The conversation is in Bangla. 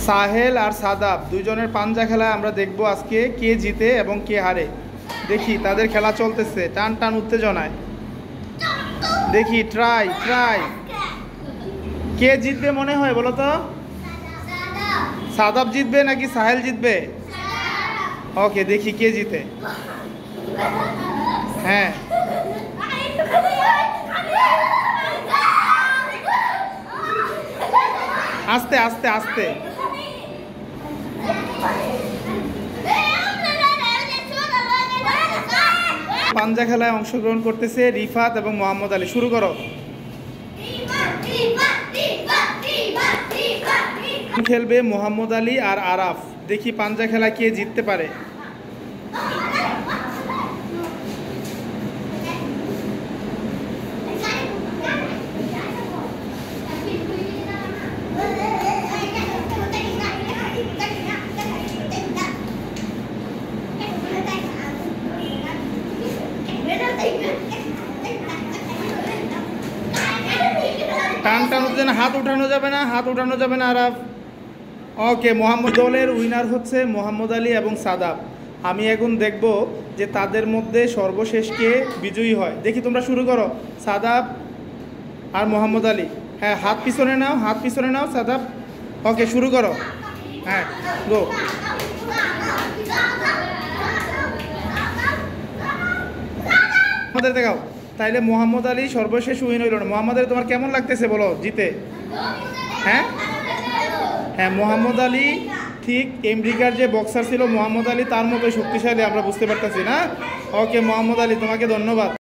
সাহেল আর সাদাব দুইজনের পাঞ্জা খেলা আমরা দেখব আজকে, কে জিতে এবং কে হারে। দেখি তাদের খেলা চলতেছে টান টান উত্তেজনায়। দেখি ট্রাই ট্রাই, কে জিতবে মনে হয় বলো তো? সাদাব জিতবে নাকি সাহেল জিতবে? ওকে, দেখি কে জিতে। হ্যাঁ, আস্তে আস্তে আস্তে। পাঞ্জা খেলায় অংশগ্রহণ করতেছে রিফাত এবং মোহাম্মদ আলী। শুরু করো। খেলবে মোহাম্মদ আলী আর আরাফ। দেখি পাঞ্জা খেলা কে জিততে পারে। টান টান হচ্ছে না, হাত উঠানো যাবে না, হাত উঠানো যাবে না আরাফ। ওকে, মোহাম্মদ দলের উইনার হচ্ছে মোহাম্মদ আলী এবং সাদাব। আমি এখন দেখব যে তাদের মধ্যে সর্বশেষ কে বিজয়ী হয়। দেখি তোমরা শুরু করো, সাদাব আর মোহাম্মদ আলী। হ্যাঁ, হাত পিছনে নাও, হাত পিছনে নাও সাদাব। ওকে, শুরু করো। হ্যাঁ, গো। আমাদের দেখাও। তাইলে মোহাম্মদ আলী সর্বশেষ উইন হইল না। মোহাম্মদ আলী তোমার কেমন লাগতেছে বলো জিতে? হ্যাঁ হ্যাঁ, মোহাম্মদ আলী ঠিক আমেরিকার যে বক্সার ছিল মোহাম্মদ আলী তার মতোই শক্তিশালী আমরা বুঝতে পারতেছি না। ওকে মোহাম্মদ আলী, তোমাকে ধন্যবাদ।